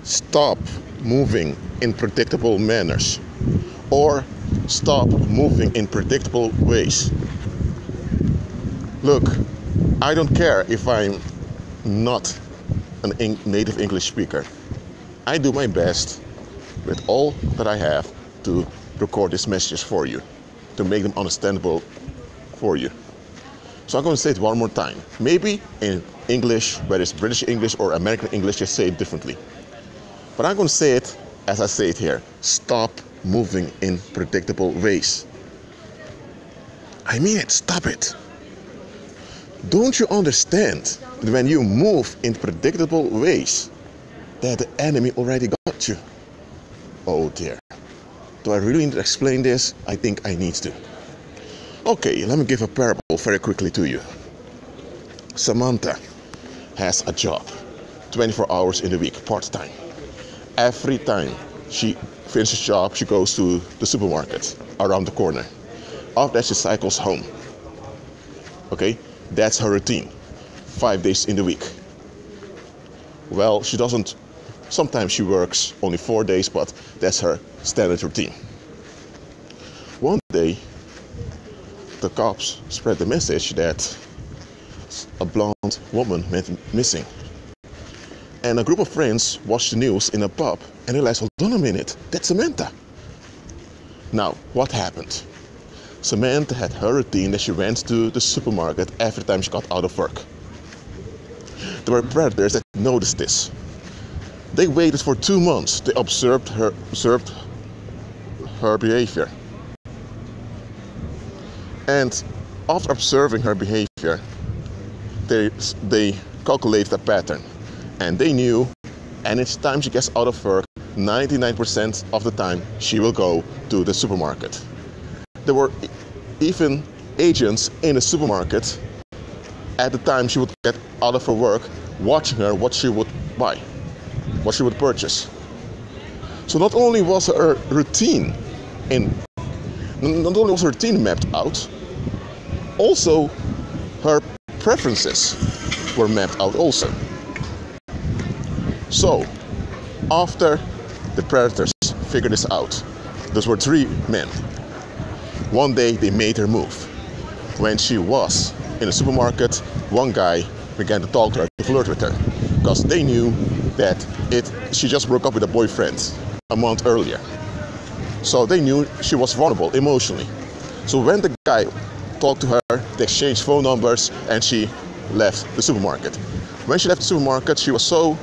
stop moving in predictable manners, or stop moving in predictable ways. Look, I don't care if I'm not a native English speaker. I do my best with all that I have to record these messages for you, to make them understandable for you. So I'm going to say it one more time. Maybe in English, whether it's British English or American English, just say it differently. But I'm going to say it as I say it here. Stop moving in predictable ways. I mean it, stop it. Don't you understand that when you move in predictable ways, that the enemy already got you? Oh dear. Do I really need to explain this? I think I need to. Okay, let me give a parable very quickly to you. Samantha has a job, 24 hours in the week, part-time. Every time she finishes job, she goes to the supermarket around the corner. After that, she cycles home. Okay, that's her routine, 5 days in the week. Well, she doesn't, sometimes she works only 4 days, but that's her standard routine. One day, the cops spread the message that a blonde woman went missing. And a group of friends watched the news in a pub and realized, hold on a minute, that's Samantha. Now, what happened? Samantha had her routine that she went to the supermarket every time she got out of work. There were predators that noticed this. They waited for 2 months. They observed her behavior. And after observing her behavior, they calculated a pattern. And they knew anytime she gets out of work, 99% of the time she will go to the supermarket. There were even agents in the supermarket at the time she would get out of her work, watching her what she would buy, what she would purchase. So not only was her routine mapped out, also her preferences were mapped out also. So, after the predators figured this out, those were 3 men. One day they made her move. When she was in the supermarket, one guy began to talk to her, to flirt with her, because they knew that she just broke up with a boyfriend a month earlier. So they knew she was vulnerable emotionally. So when the guy talked to her, they exchanged phone numbers and she left the supermarket. When she left the supermarket, she was so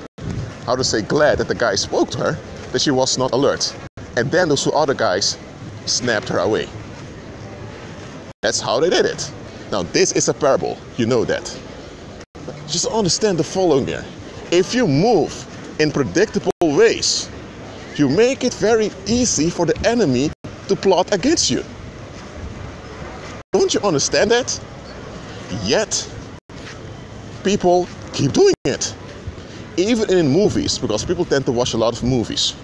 glad that the guy spoke to her that she was not alert. And then those 2 other guys snapped her away. That's how they did it. Now this is a parable, you know that. Just understand the following here. If you move in predictable ways, you make it very easy for the enemy to plot against you. Don't you understand that? Yet, people keep doing it. Even in movies, because people tend to watch a lot of movies.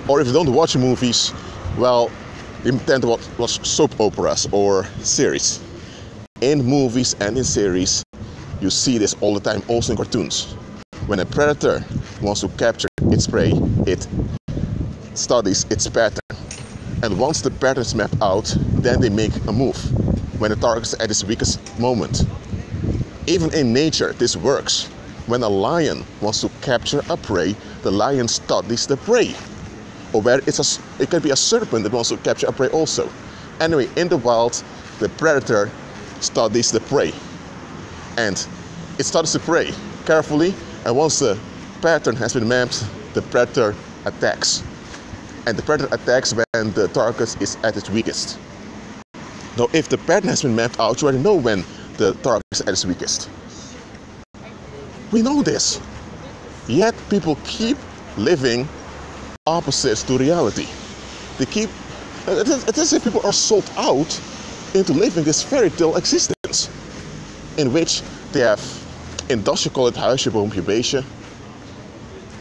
Or if you don't watch movies, well, you tend to watch soap operas or series. In movies and in series, you see this all the time, also in cartoons. When a predator wants to capture its prey, it studies its pattern. And once the pattern is mapped out, then they make a move when the target is at its weakest moment. Even in nature, this works. When a lion wants to capture a prey, the lion studies the prey. Or where it can be a serpent that wants to capture a prey also. Anyway, in the wild, the predator studies the prey. And it studies the prey carefully, and once the pattern has been mapped, the predator attacks. And the predator attacks when the target is at its weakest. Now, if the pattern has been mapped out, you already know when the target is at its weakest. We know this. Yet people keep living opposites to reality. It's as if people are sold out into living this fairy tale existence, in which they have, in Dutch you call it huisje, boompje, beestje.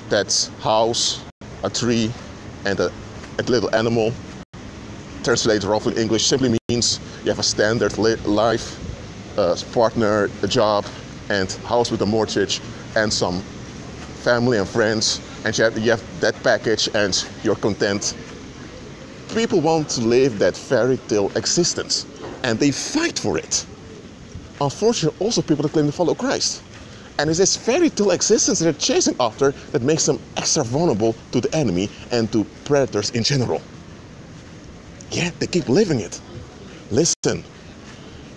That's house, a tree, and a little animal. Translated roughly in English simply means you have a standard life, partner, a job, and house with a mortgage, and some family and friends and you have that package and you're content. People want to live that fairy tale existence, and they fight for it. Unfortunately, also people that claim to follow Christ. And it's this fairy tale existence that they're chasing after that makes them extra vulnerable to the enemy and to predators in general. Yet they keep living it. Listen,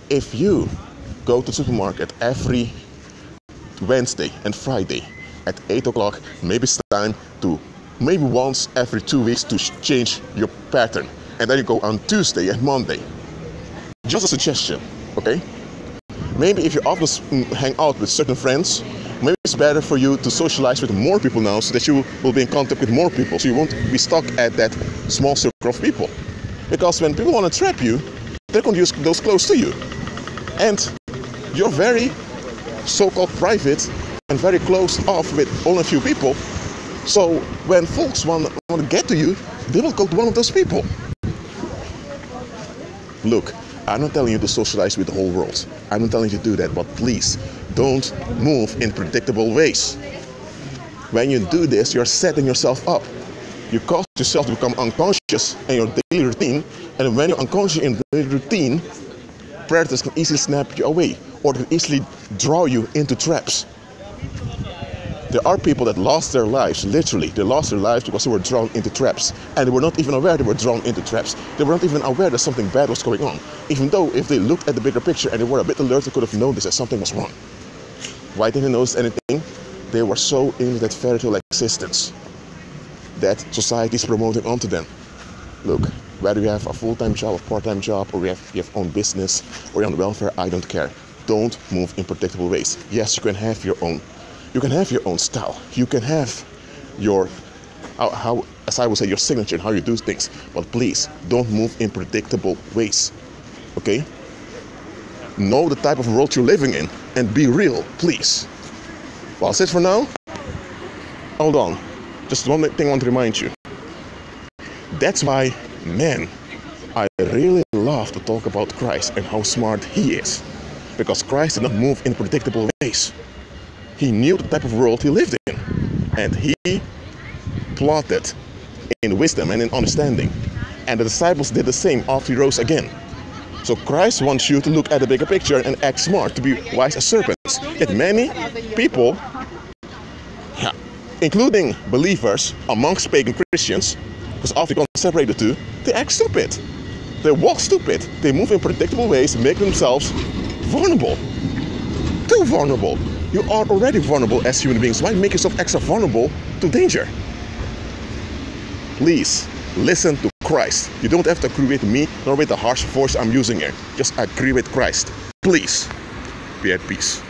if you go to the supermarket every Wednesday and Friday at 8 o'clock, maybe it's time to maybe once every 2 weeks to change your pattern. And then you go on Tuesday and Monday. Just a suggestion, okay? Maybe if you often hang out with certain friends, maybe it's better for you to socialize with more people now so that you will be in contact with more people. So you won't be stuck at that small circle of people. Because when people want to trap you, they're going to use those close to you. And you're very so-called private and very close off with only a few people. So when folks want to get to you, they will go to one of those people. Look, I'm not telling you to socialize with the whole world. I'm not telling you to do that, but please don't move in predictable ways. When you do this, you're setting yourself up. You cause yourself to become unconscious in your daily routine, and when you're unconscious in daily routine, predators can easily snap you away, or they can easily draw you into traps. There are people that lost their lives, literally. They lost their lives because they were drawn into traps. And they were not even aware they were drawn into traps. They were not even aware that something bad was going on. Even though if they looked at the bigger picture and they were a bit alert, they could have noticed that something was wrong. Why didn't they notice anything? They were so into that fairy tale existence that society is promoting onto them. Look, whether you have a full-time job, a part-time job, or you have own business, or you're on welfare, I don't care. Don't move in predictable ways. Yes, you can have your own. You can have your own style. You can have your, how, as I would say, your signature and how you do things. But please, don't move in predictable ways. Okay? Know the type of world you're living in and be real, please. Well, that's it for now. Hold on. Just one thing I want to remind you. That's why, man, I really love to talk about Christ and how smart he is. Because Christ did not move in predictable ways. He knew the type of world he lived in, and he plotted in wisdom and in understanding. And the disciples did the same after he rose again. So Christ wants you to look at the bigger picture and act smart, to be wise as serpents. Yet many people, including believers amongst pagan Christians, because after you can't separate the two, they act stupid. They walk stupid. They move in predictable ways, make themselves vulnerable. Too vulnerable. You are already vulnerable as human beings. Why make yourself extra vulnerable to danger? Please, listen to Christ. You don't have to agree with me, nor with the harsh voice I'm using here. Just agree with Christ. Please, be at peace.